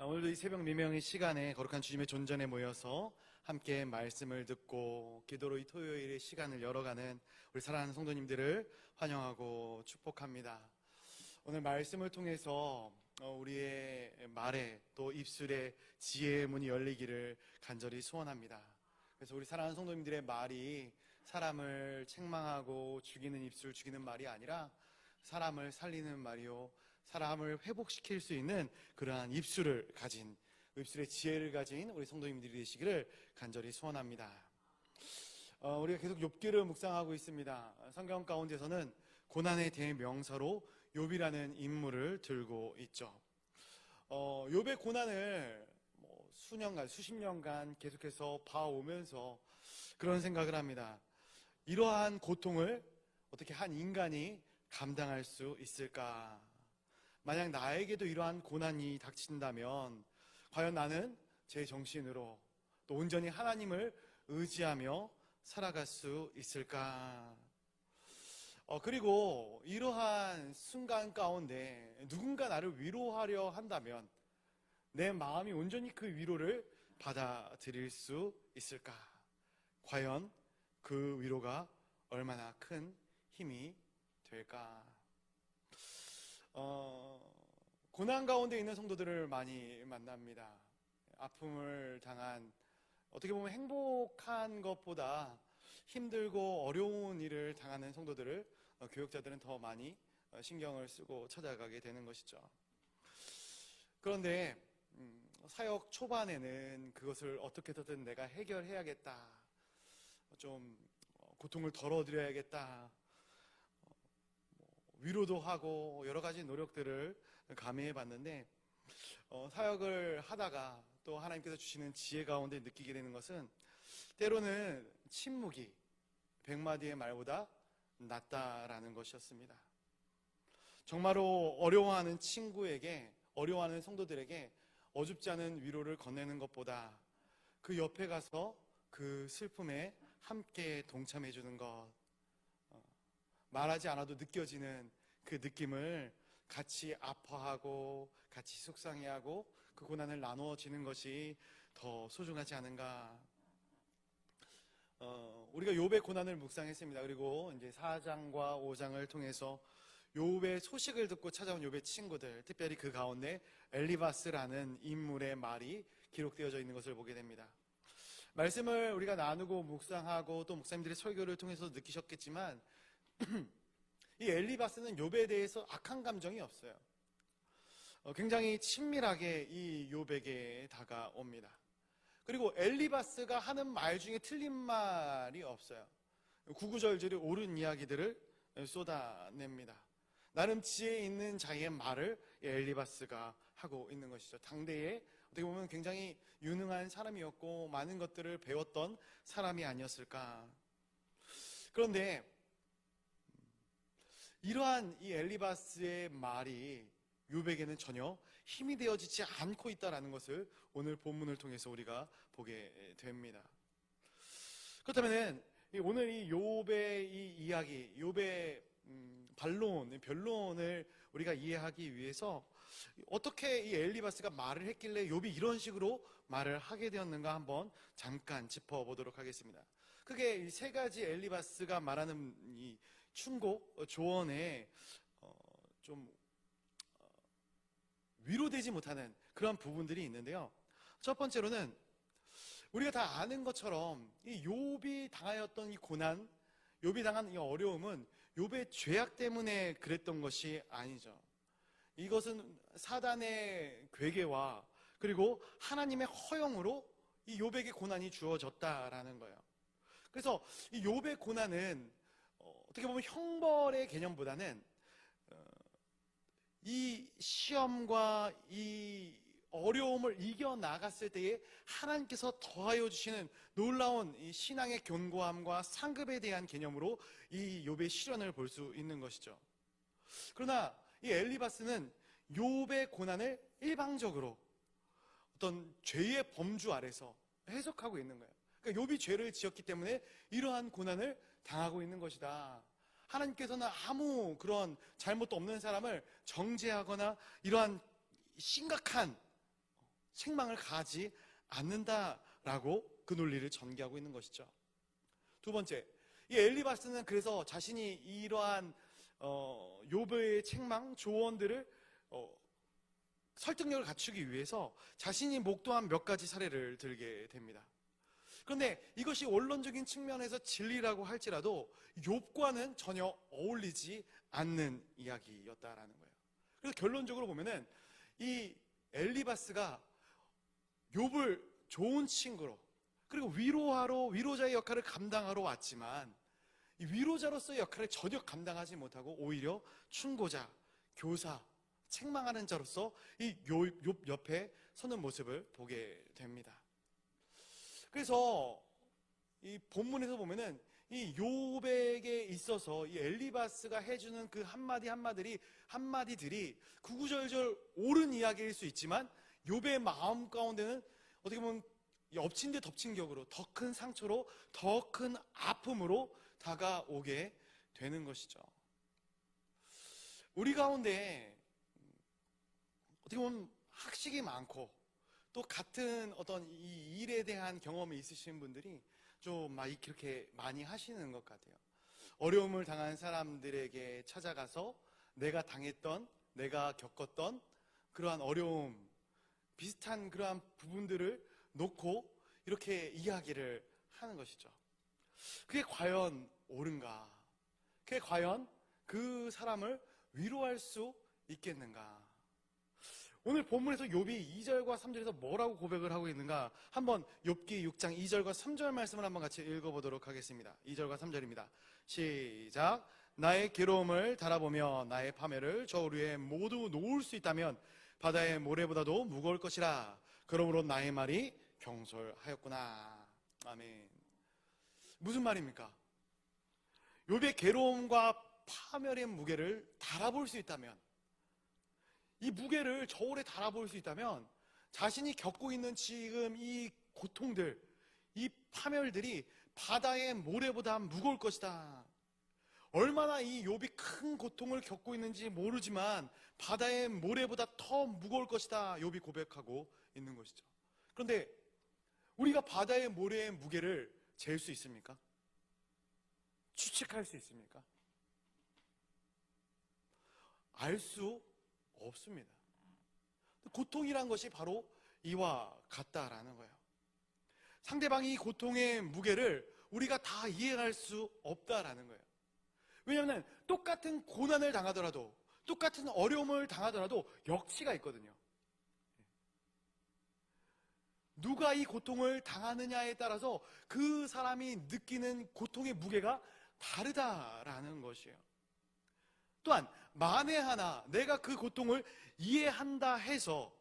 오늘도 이 새벽 미명의 시간에 거룩한 주님의 존전에 모여서 함께 말씀을 듣고 기도로 이 토요일의 시간을 열어가는 우리 사랑하는 성도님들을 환영하고 축복합니다. 오늘 말씀을 통해서 우리의 말에 또 입술에 지혜의 문이 열리기를 간절히 소원합니다. 그래서 우리 사랑하는 성도님들의 말이 사람을 책망하고 죽이는 입술, 죽이는 말이 아니라 사람을 살리는 말이요, 사람을 회복시킬 수 있는 그러한 입술을 가진, 입술의 지혜를 가진 우리 성도님들이 되시기를 간절히 소원합니다. 우리가 계속 욥기를 묵상하고 있습니다. 성경 가운데서는 고난의 대명사로 욥이라는 인물을 들고 있죠. 욥의 고난을 수년간, 수십 년간 계속해서 봐오면서 그런 생각을 합니다. 이러한 고통을 어떻게 한 인간이 감당할 수 있을까? 만약 나에게도 이러한 고난이 닥친다면 과연 나는 제 정신으로 또 온전히 하나님을 의지하며 살아갈 수 있을까? 그리고 이러한 순간 가운데 누군가 나를 위로하려 한다면 내 마음이 온전히 그 위로를 받아들일 수 있을까? 과연 그 위로가 얼마나 큰 힘이 될까? 고난 가운데 있는 성도들을 많이 만납니다. 아픔을 당한, 어떻게 보면 행복한 것보다 힘들고 어려운 일을 당하는 성도들을 교역자들은 더 많이 신경을 쓰고 찾아가게 되는 것이죠. 그런데 사역 초반에는 그것을 어떻게든 내가 해결해야겠다, 좀 고통을 덜어드려야겠다, 위로도 하고 여러 가지 노력들을 감해해 봤는데, 사역을 하다가 또 하나님께서 주시는 지혜 가운데 느끼게 되는 것은 때로는 침묵이 100마디의 말보다 낫다라는 것이었습니다. 정말로 어려워하는 친구에게, 어려워하는 성도들에게 어줍지 않은 위로를 건네는 것보다 그 옆에 가서 그 슬픔에 함께 동참해 주는 것, 말하지 않아도 느껴지는 그 느낌을 같이 아파하고 같이 속상해하고 그 고난을 나누어지는 것이 더 소중하지 않은가. 우리가 욥의 고난을 묵상했습니다. 그리고 이제 4장과 5장을 통해서 욥의 소식을 듣고 찾아온 욥의 친구들, 특별히 그 가운데 엘리바스라는 인물의 말이 기록되어져 있는 것을 보게 됩니다. 말씀을 우리가 나누고 묵상하고 또 목사님들의 설교를 통해서 느끼셨겠지만 이 엘리바스는 욥에 대해서 악한 감정이 없어요. 굉장히 친밀하게 이 욥에게 다가옵니다. 그리고 엘리바스가 하는 말 중에 틀린 말이 없어요. 구구절절히 옳은 이야기들을 쏟아냅니다. 나름 지혜 있는 자기의 말을 엘리바스가 하고 있는 것이죠. 당대에 어떻게 보면 굉장히 유능한 사람이었고 많은 것들을 배웠던 사람이 아니었을까. 그런데 이러한 이 엘리바스의 말이 욥에게는 전혀 힘이 되어지지 않고 있다는 것을 오늘 본문을 통해서 우리가 보게 됩니다. 그렇다면 오늘 이 욥의 이 이야기, 욥의 변론을 우리가 이해하기 위해서 어떻게 이 엘리바스가 말을 했길래 욥이 이런 식으로 말을 하게 되었는가 한번 잠깐 짚어보도록 하겠습니다. 그게 이 세 가지 엘리바스가 말하는 이 충고, 조언에 좀 위로되지 못하는 그런 부분들이 있는데요. 첫 번째로는 우리가 다 아는 것처럼 이 욥이 당하였던 이 고난, 욥이 당한 이 어려움은 욥의 죄악 때문에 그랬던 것이 아니죠. 이것은 사단의 괴계와 그리고 하나님의 허용으로 이 욥에게 고난이 주어졌다라는 거예요. 그래서 이 욥의 고난은 어떻게 보면 형벌의 개념보다는 이 시험과 이 어려움을 이겨나갔을 때에 하나님께서 더하여 주시는 놀라운 이 신앙의 견고함과 상급에 대한 개념으로 이 욥의 시련을 볼 수 있는 것이죠. 그러나 이 엘리바스는 욥의 고난을 일방적으로 어떤 죄의 범주 아래서 해석하고 있는 거예요. 그러니까 욥이 죄를 지었기 때문에 이러한 고난을 당하고 있는 것이다. 하나님께서는 아무 그런 잘못도 없는 사람을 정죄하거나 이러한 심각한 책망을 가하지 않는다라고 그 논리를 전개하고 있는 것이죠. 두 번째, 이 엘리바스는 그래서 자신이 이러한 욥의 책망, 조언들을 설득력을 갖추기 위해서 자신이 목도한 몇 가지 사례를 들게 됩니다. 그런데 이것이 원론적인 측면에서 진리라고 할지라도 욥과는 전혀 어울리지 않는 이야기였다라는 거예요. 그래서 결론적으로 보면은 이 엘리바스가 욥을 좋은 친구로, 그리고 위로자의 역할을 감당하러 왔지만 이 위로자로서의 역할을 전혀 감당하지 못하고 오히려 충고자, 교사, 책망하는 자로서 이 욥 옆에 서는 모습을 보게 됩니다. 그래서 이 본문에서 보면은 이 욥에게 있어서 이 엘리바스가 해주는 그 한마디들이 구구절절 옳은 이야기일 수 있지만 욥의 마음 가운데는 어떻게 보면 엎친 데 덮친 격으로 더 큰 상처로, 더 큰 아픔으로 다가오게 되는 것이죠. 우리 가운데 어떻게 보면 학식이 많고 또 같은 어떤 이 일에 대한 경험이 있으신 분들이 좀 막 이렇게 많이 하시는 것 같아요. 어려움을 당한 사람들에게 찾아가서 내가 당했던, 내가 겪었던 그러한 어려움, 비슷한 그러한 부분들을 놓고 이렇게 이야기를 하는 것이죠. 그게 과연 옳은가? 그게 과연 그 사람을 위로할 수 있겠는가? 오늘 본문에서 욥이 2절과 3절에서 뭐라고 고백을 하고 있는가? 한번 욥기 6장 2절과 3절 말씀을 한번 같이 읽어보도록 하겠습니다. 2절과 3절입니다. 시작. 나의 괴로움을 달아보며 나의 파멸을 저울 위에 모두 놓을 수 있다면 바다의 모래보다도 무거울 것이라. 그러므로 나의 말이 경솔하였구나. 아멘. 무슨 말입니까? 욥의 괴로움과 파멸의 무게를 달아볼 수 있다면, 이 무게를 저울에 달아볼 수 있다면 자신이 겪고 있는 지금 이 고통들, 이 파멸들이 바다의 모래보다 무거울 것이다. 얼마나 이 욥이 큰 고통을 겪고 있는지 모르지만 바다의 모래보다 더 무거울 것이다. 욥이 고백하고 있는 것이죠. 그런데 우리가 바다의 모래의 무게를 잴 수 있습니까? 추측할 수 있습니까? 알 수 없습니다. 고통이란 것이 바로 이와 같다라는 거예요. 상대방이 이 고통의 무게를 우리가 다 이해할 수 없다라는 거예요. 왜냐하면 똑같은 고난을 당하더라도, 똑같은 어려움을 당하더라도 역치가 있거든요. 누가 이 고통을 당하느냐에 따라서 그 사람이 느끼는 고통의 무게가 다르다라는 것이에요. 또한 만에 하나 내가 그 고통을 이해한다 해서,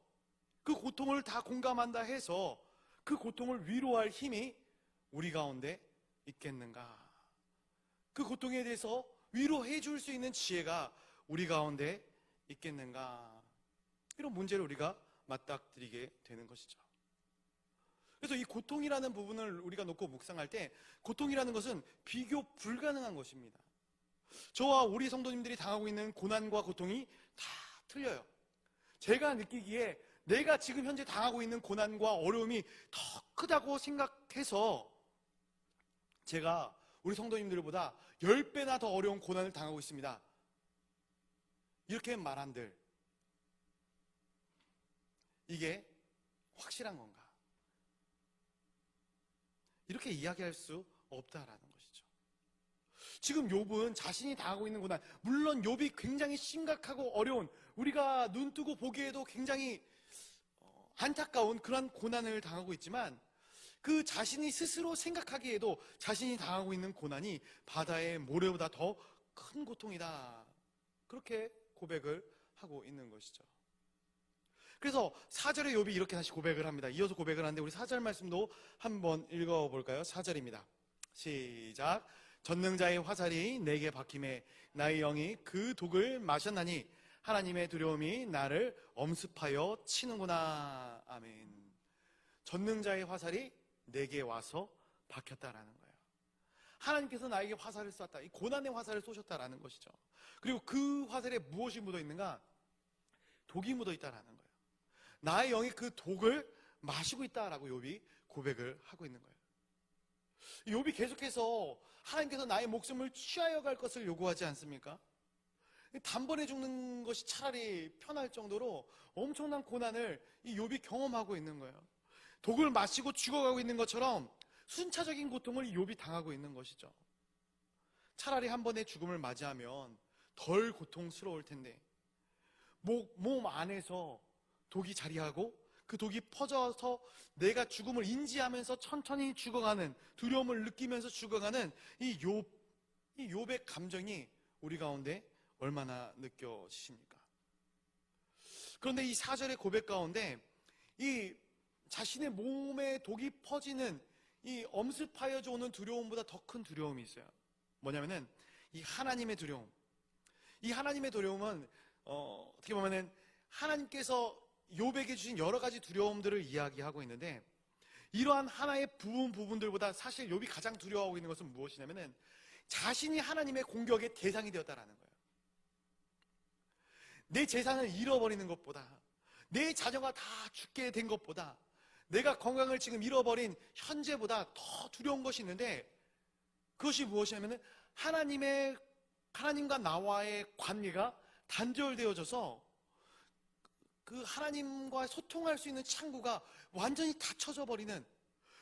그 고통을 다 공감한다 해서 그 고통을 위로할 힘이 우리 가운데 있겠는가? 그 고통에 대해서 위로해 줄 수 있는 지혜가 우리 가운데 있겠는가? 이런 문제를 우리가 맞닥뜨리게 되는 것이죠. 그래서 이 고통이라는 부분을 우리가 놓고 묵상할 때 고통이라는 것은 비교 불가능한 것입니다. 저와 우리 성도님들이 당하고 있는 고난과 고통이 다 틀려요. 제가 느끼기에 내가 지금 현재 당하고 있는 고난과 어려움이 더 크다고 생각해서 제가 우리 성도님들보다 10배나 더 어려운 고난을 당하고 있습니다. 이렇게 말한들 이게 확실한 건가? 이렇게 이야기할 수 없다라는 것이죠. 지금 욥은 자신이 당하고 있는 고난, 물론 욥이 굉장히 심각하고 어려운, 우리가 눈뜨고 보기에도 굉장히 안타까운 그런 고난을 당하고 있지만 그 자신이 스스로 생각하기에도 자신이 당하고 있는 고난이 바다의 모래보다 더 큰 고통이다. 그렇게 고백을 하고 있는 것이죠. 그래서 4절에 욥이 이렇게 다시 고백을 합니다. 이어서 고백을 하는데 우리 4절 말씀도 한번 읽어볼까요? 4절입니다. 시작. 전능자의 화살이 내게 박힘에 나의 영이 그 독을 마셨나니 하나님의 두려움이 나를 엄습하여 치는구나. 아멘. 전능자의 화살이 내게 와서 박혔다라는 거예요. 하나님께서 나에게 화살을 쐈다. 이 고난의 화살을 쏘셨다라는 것이죠. 그리고 그 화살에 무엇이 묻어 있는가? 독이 묻어 있다라는 거예요. 나의 영이 그 독을 마시고 있다라고 욥이 고백을 하고 있는 거예요. 욥이 계속해서 하나님께서 나의 목숨을 취하여 갈 것을 요구하지 않습니까? 단번에 죽는 것이 차라리 편할 정도로 엄청난 고난을 이 욥이 경험하고 있는 거예요. 독을 마시고 죽어가고 있는 것처럼 순차적인 고통을 욥이 당하고 있는 것이죠. 차라리 한 번의 죽음을 맞이하면 덜 고통스러울 텐데 몸 안에서 독이 자리하고 그 독이 퍼져서 내가 죽음을 인지하면서 천천히 죽어가는, 두려움을 느끼면서 죽어가는 이 욥의 감정이 우리 가운데 얼마나 느껴지십니까? 그런데 이 4절의 고백 가운데 이 자신의 몸에 독이 퍼지는 이 엄습하여져 오는 두려움보다 더 큰 두려움이 있어요. 뭐냐면은 이 하나님의 두려움. 이 하나님의 두려움은 어떻게 보면은 하나님께서 욥에게 주신 여러 가지 두려움들을 이야기하고 있는데, 이러한 하나의 부분들보다 사실 욥이 가장 두려워하고 있는 것은 무엇이냐면은 자신이 하나님의 공격의 대상이 되었다라는 거예요. 내 재산을 잃어버리는 것보다, 내 자녀가 다 죽게 된 것보다, 내가 건강을 지금 잃어버린 현재보다 더 두려운 것이 있는데, 그것이 무엇이냐면은 하나님과 나와의 관계가 단절되어져서 그 하나님과 소통할 수 있는 창구가 완전히 닫혀져 버리는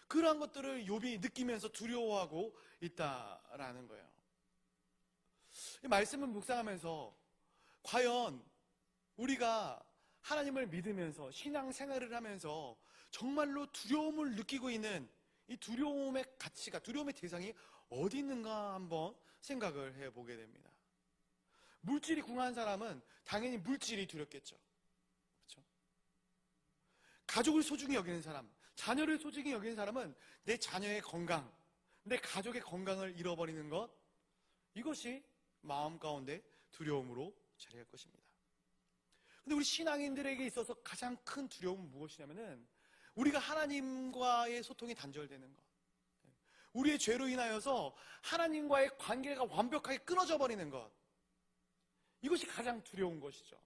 그러한 것들을 욥이 느끼면서 두려워하고 있다라는 거예요. 이 말씀을 묵상하면서 과연 우리가 하나님을 믿으면서 신앙생활을 하면서 정말로 두려움을 느끼고 있는 이 두려움의 가치가, 두려움의 대상이 어디 있는가 한번 생각을 해보게 됩니다. 물질이 궁한 사람은 당연히 물질이 두렵겠죠. 그렇죠? 가족을 소중히 여기는 사람, 자녀를 소중히 여기는 사람은 내 자녀의 건강, 내 가족의 건강을 잃어버리는 것, 이것이 마음 가운데 두려움으로 자리할 것입니다. 근데 우리 신앙인들에게 있어서 가장 큰 두려움은 무엇이냐면은 우리가 하나님과의 소통이 단절되는 것, 우리의 죄로 인하여서 하나님과의 관계가 완벽하게 끊어져 버리는 것, 이것이 가장 두려운 것이죠.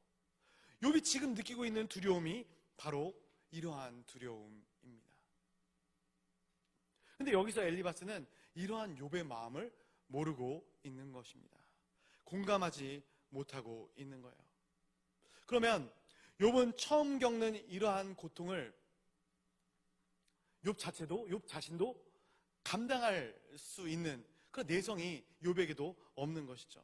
욥이 지금 느끼고 있는 두려움이 바로 이러한 두려움입니다. 근데 여기서 엘리바스는 이러한 욥의 마음을 모르고 있는 것입니다. 공감하지 못하고 있는 거예요. 그러면 욥은 처음 겪는 이러한 고통을 욥 자신도 감당할 수 있는 그런 내성이 욥에게도 없는 것이죠.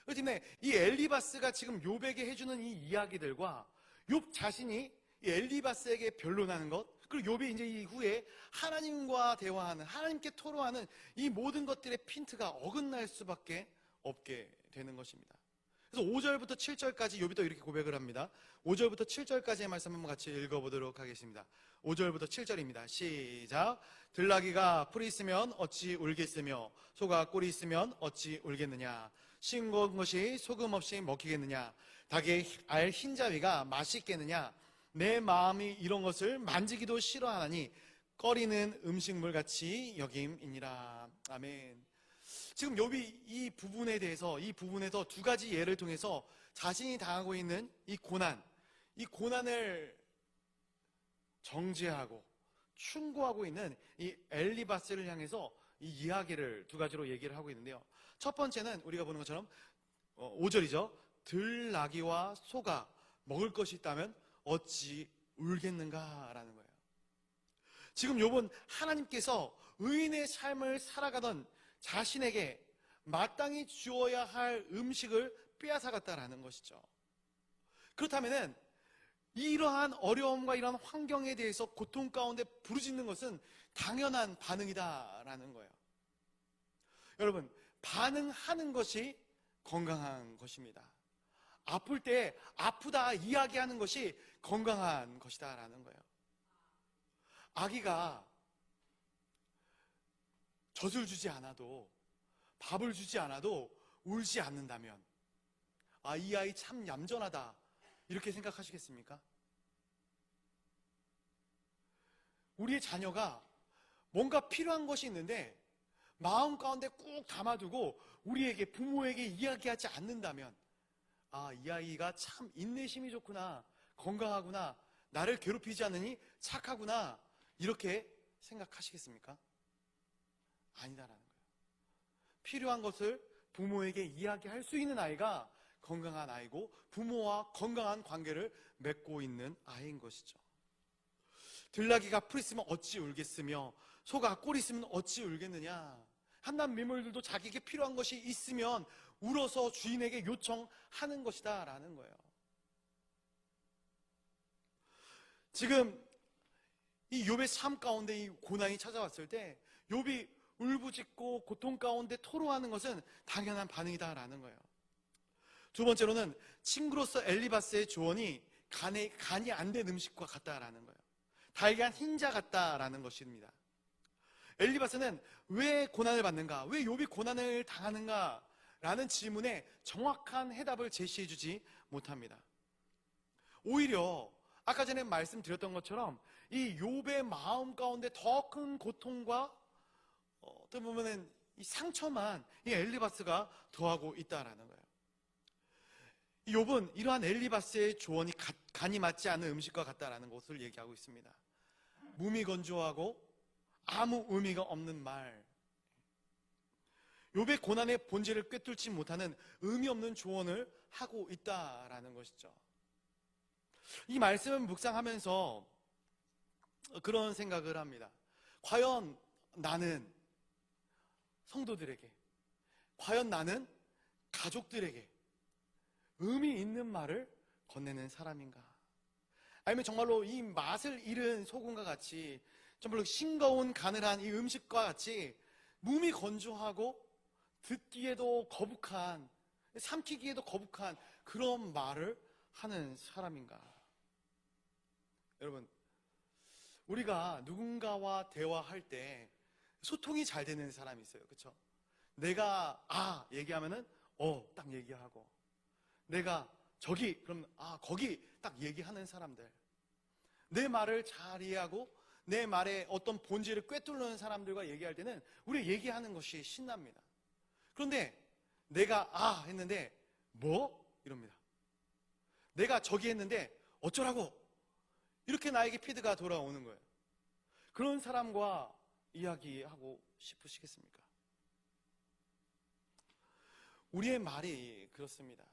그렇기 때문에 이 엘리바스가 지금 욥에게 해주는 이 이야기들과 욥 자신이 이 엘리바스에게 변론하는 것, 그리고 욥이 이제 이후에 하나님과 대화하는, 하나님께 토로하는 이 모든 것들의 핀트가 어긋날 수밖에 없게 되는 것입니다. 그래서 5절부터 7절까지 욥이 또 이렇게 고백을 합니다. 5절부터 7절까지의 말씀 한번 같이 읽어보도록 하겠습니다. 5절부터 7절입니다. 시작. 들나귀가 풀이 있으면 어찌 울겠으며 소가 꿀이 있으면 어찌 울겠느냐. 싱거운 것이 소금 없이 먹히겠느냐. 닭의 알 흰자위가 맛있겠느냐. 내 마음이 이런 것을 만지기도 싫어하나니 꺼리는 음식물 같이 여김이니라. 아멘. 지금 욥이 이 부분에서 두 가지 예를 통해서 자신이 당하고 있는 이 고난을 정죄하고 충고하고 있는 이 엘리바스를 향해서 이 이야기를 두 가지로 얘기를 하고 있는데요. 첫 번째는 우리가 보는 것처럼 5절이죠. 들나귀와 소가 먹을 것이 있다면 어찌 울겠는가라는 거예요. 지금 욥은 하나님께서 의인의 삶을 살아가던 자신에게 마땅히 주어야 할 음식을 빼앗아갔다라는 것이죠. 그렇다면은 이러한 어려움과 이러한 환경에 대해서 고통 가운데 부르짖는 것은 당연한 반응이다라는 거예요. 여러분, 반응하는 것이 건강한 것입니다. 아플 때 아프다 이야기하는 것이 건강한 것이다라는 거예요. 아기가 젖을 주지 않아도, 밥을 주지 않아도 울지 않는다면, 이 아이 참 얌전하다 이렇게 생각하시겠습니까? 우리의 자녀가 뭔가 필요한 것이 있는데 마음 가운데 꾹 담아두고 우리에게, 부모에게 이야기하지 않는다면, 이 아이가 참 인내심이 좋구나, 건강하구나, 나를 괴롭히지 않으니 착하구나, 이렇게 생각하시겠습니까? 아니다라는 거예요. 필요한 것을 부모에게 이야기할 수 있는 아이가 건강한 아이고, 부모와 건강한 관계를 맺고 있는 아이인 것이죠. 들나귀가 풀 있으면 어찌 울겠으며 소가 꼴 있으면 어찌 울겠느냐. 한낱 민물들도 자기에게 필요한 것이 있으면 울어서 주인에게 요청하는 것이다 라는 거예요. 지금 이 욥의 삶 가운데 이 고난이 찾아왔을 때 욥이 울부짖고 고통 가운데 토로하는 것은 당연한 반응이다라는 거예요. 두 번째로는 친구로서 엘리바스의 조언이 간이 안 된 음식과 같다라는 거예요. 달걀 흰자 같다라는 것입니다. 엘리바스는 왜 고난을 받는가, 왜 욥이 고난을 당하는가 라는 질문에 정확한 해답을 제시해주지 못합니다. 오히려 아까 전에 말씀드렸던 것처럼 이 욥의 마음 가운데 더 큰 고통과 어떻게 보면은 이 상처만 이 엘리바스가 더하고 있다라는 거예요. 욥은 이러한 엘리바스의 조언이 간이 맞지 않는 음식과 같다라는 것을 얘기하고 있습니다. 무미건조하고 아무 의미가 없는 말, 욥의 고난의 본질을 꿰뚫지 못하는 의미 없는 조언을 하고 있다라는 것이죠. 이 말씀을 묵상하면서 그런 생각을 합니다. 과연 나는 성도들에게, 과연 나는 가족들에게 의미 있는 말을 건네는 사람인가? 아니면 정말로 이 맛을 잃은 소금과 같이, 정말로 싱거운 가늘한 이 음식과 같이 무미건조하고 듣기에도 거북한, 삼키기에도 거북한 그런 말을 하는 사람인가? 여러분, 우리가 누군가와 대화할 때 소통이 잘 되는 사람이 있어요. 그렇죠? 내가 얘기하면은 딱 얘기하고, 내가 저기 그럼 거기 딱 얘기하는 사람들, 내 말을 잘 이해하고 내 말의 어떤 본질을 꿰뚫는 사람들과 얘기할 때는 우리 얘기하는 것이 신납니다. 그런데 내가 했는데 뭐? 이럽니다. 내가 저기 했는데 어쩌라고? 이렇게 나에게 피드가 돌아오는 거예요. 그런 사람과 이야기하고 싶으시겠습니까? 우리의 말이 그렇습니다.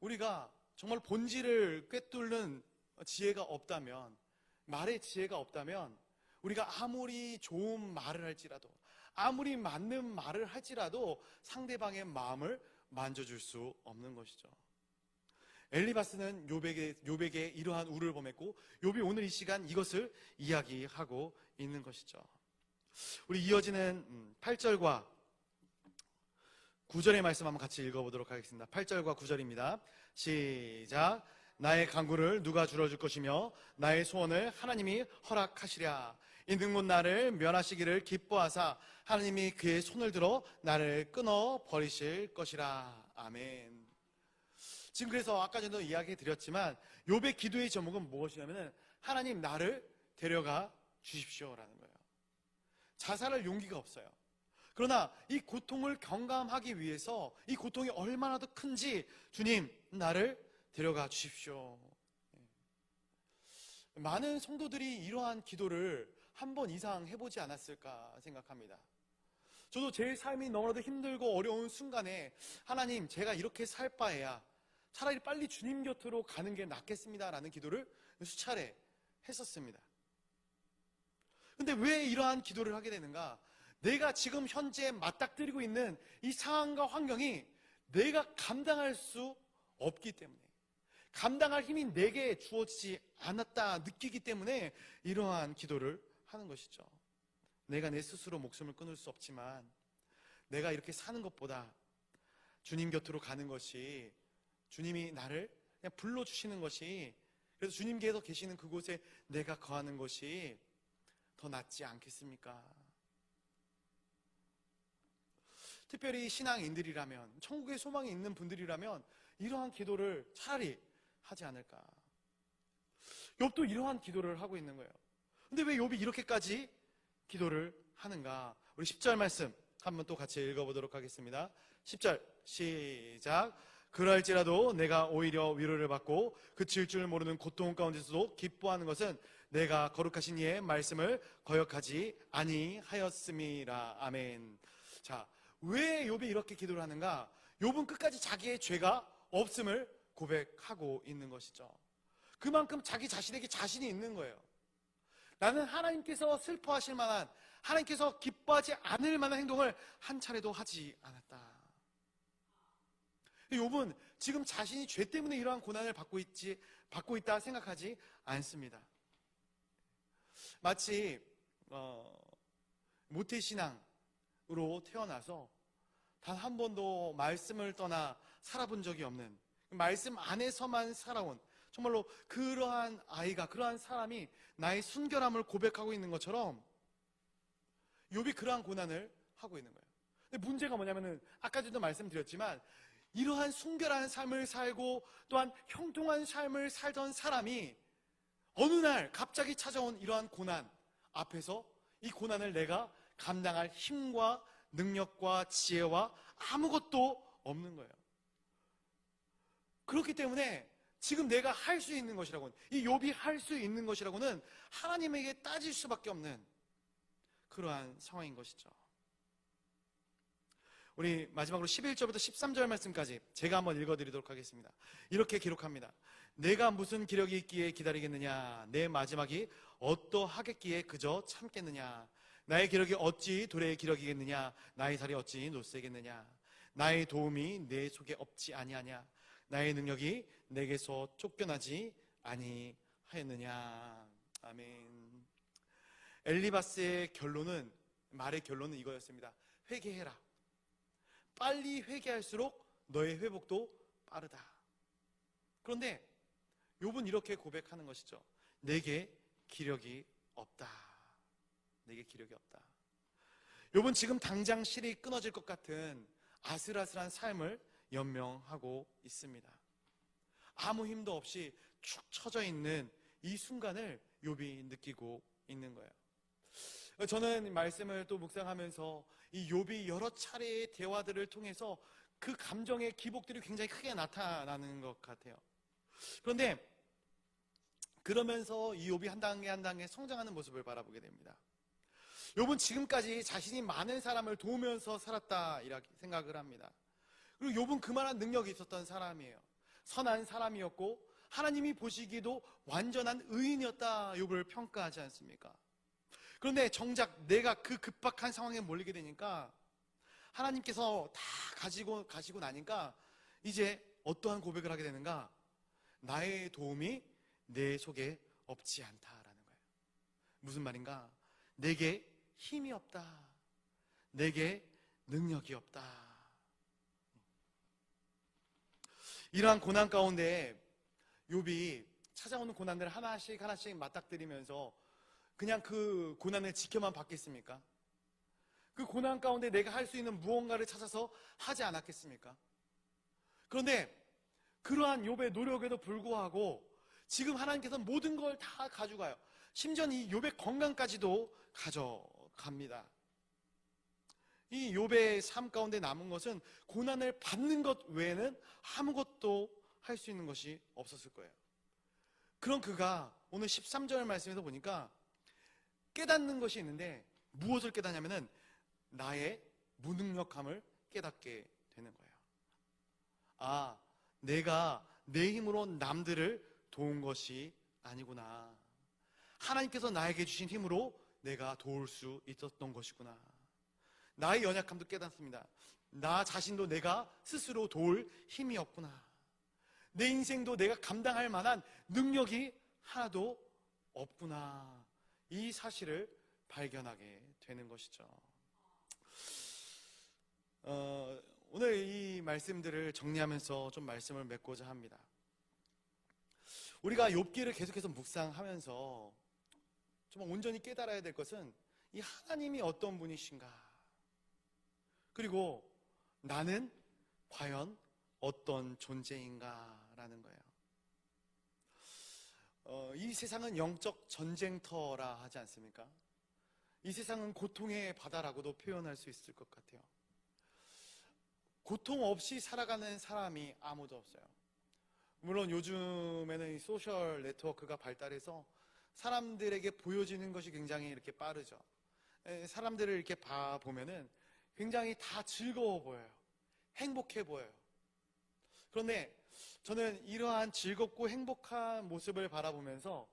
우리가 정말 본질을 꿰뚫는 지혜가 없다면, 말의 지혜가 없다면, 우리가 아무리 좋은 말을 할지라도, 아무리 맞는 말을 할지라도 상대방의 마음을 만져줄 수 없는 것이죠. 엘리바스는 욥에게 이러한 우를 범했고, 욥이 오늘 이 시간 이것을 이야기하고 있는 것이죠. 우리 이어지는 8절과 9절의 말씀 한번 같이 읽어보도록 하겠습니다. 8절과 9절입니다. 시작. 나의 간구를 누가 들어줄 것이며 나의 소원을 하나님이 허락하시랴. 이 능못 나를 멸하시기를 기뻐하사 하나님이 그의 손을 들어 나를 끊어 버리실 것이라. 아멘. 지금 그래서 아까 전에도 이야기 드렸지만 욥의 기도의 제목은 무엇이냐면 하나님 나를 데려가 주십시오라는 거예요. 자살할 용기가 없어요. 그러나 이 고통을 경감하기 위해서 이 고통이 얼마나 더 큰지 주님 나를 데려가 주십시오. 많은 성도들이 이러한 기도를 한 번 이상 해보지 않았을까 생각합니다. 저도 제 삶이 너무나도 힘들고 어려운 순간에 하나님 제가 이렇게 살 바에야 차라리 빨리 주님 곁으로 가는 게 낫겠습니다라는 기도를 수차례 했었습니다. 근데 왜 이러한 기도를 하게 되는가? 내가 지금 현재 맞닥뜨리고 있는 이 상황과 환경이 내가 감당할 수 없기 때문에, 감당할 힘이 내게 주어지지 않았다 느끼기 때문에 이러한 기도를 하는 것이죠. 내가 내 스스로 목숨을 끊을 수 없지만 내가 이렇게 사는 것보다 주님 곁으로 가는 것이, 주님이 나를 그냥 불러주시는 것이, 그래서 주님께서 계시는 그곳에 내가 거하는 것이 더 낫지 않겠습니까? 특별히 신앙인들이라면, 천국의 소망이 있는 분들이라면 이러한 기도를 차라리 하지 않을까. 욥도 이러한 기도를 하고 있는 거예요. 근데 왜 욥이 이렇게까지 기도를 하는가? 우리 10절 말씀 한번 또 같이 읽어보도록 하겠습니다. 10절 시작. 그럴지라도 내가 오히려 위로를 받고 그칠 줄 모르는 고통 가운데서도 기뻐하는 것은 내가 거룩하신 이의 말씀을 거역하지 아니하였음이라. 아멘. 자, 왜 욥이 이렇게 기도를 하는가? 욥은 끝까지 자기의 죄가 없음을 고백하고 있는 것이죠. 그만큼 자기 자신에게 자신이 있는 거예요. 나는 하나님께서 슬퍼하실 만한, 하나님께서 기뻐하지 않을 만한 행동을 한 차례도 하지 않았다. 욥은 지금 자신이 죄 때문에 이러한 고난을 받고 있다 생각하지 않습니다. 마치 모태신앙으로 태어나서 단 한 번도 말씀을 떠나 살아본 적이 없는, 말씀 안에서만 살아온 정말로 그러한 아이가, 그러한 사람이 나의 순결함을 고백하고 있는 것처럼 욥이 그러한 고난을 하고 있는 거예요. 근데 문제가 뭐냐면은 아까도 말씀드렸지만 이러한 순결한 삶을 살고 또한 형통한 삶을 살던 사람이 어느 날 갑자기 찾아온 이러한 고난 앞에서 이 고난을 내가 감당할 힘과 능력과 지혜와 아무것도 없는 거예요. 그렇기 때문에 지금 내가 할 수 있는 것이라고는, 이 욥이 할 수 있는 것이라고는 하나님에게 따질 수밖에 없는 그러한 상황인 것이죠. 우리 마지막으로 11절부터 13절 말씀까지 제가 한번 읽어드리도록 하겠습니다. 이렇게 기록합니다. 내가 무슨 기력이 있기에 기다리겠느냐? 내 마지막이 어떠하겠기에 그저 참겠느냐? 나의 기력이 어찌 도래의 기력이겠느냐? 나의 살이 어찌 노쇠겠느냐? 나의 도움이 내 속에 없지 아니하냐? 나의 능력이 내게서 쫓겨나지 아니하였느냐? 아멘. 엘리바스의 말의 결론은 이거였습니다. 회개해라. 빨리 회개할수록 너의 회복도 빠르다. 그런데 욥은 이렇게 고백하는 것이죠. 내게 기력이 없다. 내게 기력이 없다. 욥은 지금 당장 실이 끊어질 것 같은 아슬아슬한 삶을 연명하고 있습니다. 아무 힘도 없이 축 처져 있는 이 순간을 욥이 느끼고 있는 거예요. 저는 말씀을 또 묵상하면서 이 욥이 여러 차례의 대화들을 통해서 그 감정의 기복들이 굉장히 크게 나타나는 것 같아요. 그런데 그러면서 이 욥이 한 단계 한 단계 성장하는 모습을 바라보게 됩니다. 욥은 지금까지 자신이 많은 사람을 도우면서 살았다 이렇게 생각을 합니다. 그리고 욥은 그만한 능력이 있었던 사람이에요. 선한 사람이었고 하나님이 보시기에도 완전한 의인이었다 욥을 평가하지 않습니까? 그런데 정작 내가 그 급박한 상황에 몰리게 되니까 하나님께서 다 가시고 나니까 이제 어떠한 고백을 하게 되는가? 나의 도움이 내 속에 없지 않다라는 거예요. 무슨 말인가? 내게 힘이 없다. 내게 능력이 없다. 이러한 고난 가운데 욥이 찾아오는 고난들을 하나씩 맞닥뜨리면서 그냥 그 고난을 지켜만 받겠습니까? 그 고난 가운데 내가 할 수 있는 무언가를 찾아서 하지 않았겠습니까? 그런데 그러한 욥의 노력에도 불구하고 지금 하나님께서 모든 걸 다 가져가요. 심지어 이 욥의 건강까지도 가져갑니다. 이 욥의 삶 가운데 남은 것은 고난을 받는 것 외에는 아무것도 할 수 있는 것이 없었을 거예요. 그런 그가 오늘 13절 말씀에서 보니까 깨닫는 것이 있는데 무엇을 깨닫냐면은 나의 무능력함을 깨닫게 되는 거예요. 아, 내가 내 힘으로 남들을 도운 것이 아니구나. 하나님께서 나에게 주신 힘으로 내가 도울 수 있었던 것이구나. 나의 연약함도 깨닫습니다. 나 자신도 내가 스스로 도울 힘이 없구나. 내 인생도 내가 감당할 만한 능력이 하나도 없구나. 이 사실을 발견하게 되는 것이죠. 오늘 이 말씀들을 정리하면서 좀 말씀을 맺고자 합니다. 우리가 욥기를 계속해서 묵상하면서 정말 온전히 깨달아야 될 것은 이 하나님이 어떤 분이신가, 그리고 나는 과연 어떤 존재인가라는 거예요. 이 세상은 영적 전쟁터라 하지 않습니까? 이 세상은 고통의 바다라고도 표현할 수 있을 것 같아요. 고통 없이 살아가는 사람이 아무도 없어요. 물론 요즘에는 이 소셜 네트워크가 발달해서 사람들에게 보여지는 것이 굉장히 이렇게 빠르죠. 사람들을 이렇게 봐보면은 굉장히 다 즐거워 보여요. 행복해 보여요. 그런데 저는 이러한 즐겁고 행복한 모습을 바라보면서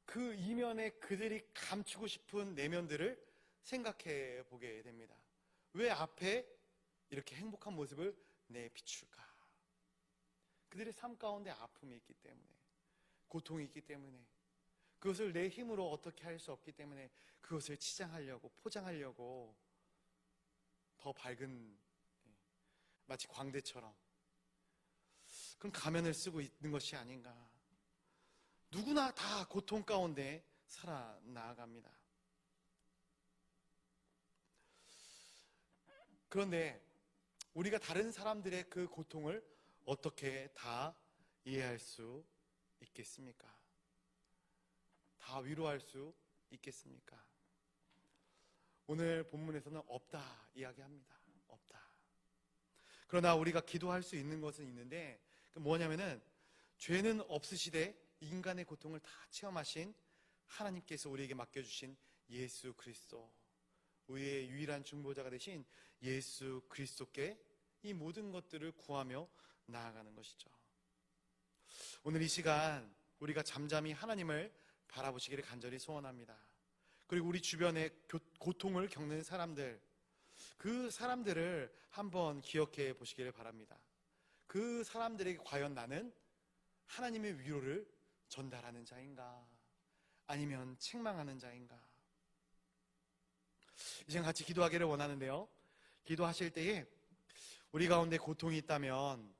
그 이면에 그들이 감추고 싶은 내면들을 생각해 보게 됩니다. 왜 앞에 이렇게 행복한 모습을 내비출까? 그들의 삶 가운데 아픔이 있기 때문에, 고통이 있기 때문에, 그것을 내 힘으로 어떻게 할 수 없기 때문에 그것을 치장하려고, 포장하려고 더 밝은, 마치 광대처럼 그런 가면을 쓰고 있는 것이 아닌가. 누구나 다 고통 가운데 살아나갑니다. 그런데 우리가 다른 사람들의 그 고통을 어떻게 다 이해할 수 있겠습니까? 다 위로할 수 있겠습니까? 오늘 본문에서는 없다 이야기합니다. 없다. 그러나 우리가 기도할 수 있는 것은 있는데, 뭐냐면은 죄는 없으시되 인간의 고통을 다 체험하신 하나님께서 우리에게 맡겨주신 예수 그리스도, 우리의 유일한 중보자가 되신 예수 그리스도께 이 모든 것들을 구하며 나아가는 것이죠. 오늘 이 시간 우리가 잠잠히 하나님을 바라보시기를 간절히 소원합니다. 그리고 우리 주변에 고통을 겪는 사람들, 그 사람들을 한번 기억해 보시기를 바랍니다. 그 사람들에게 과연 나는 하나님의 위로를 전달하는 자인가? 아니면 책망하는 자인가? 이제 같이 기도하기를 원하는데요, 기도하실 때에 우리 가운데 고통이 있다면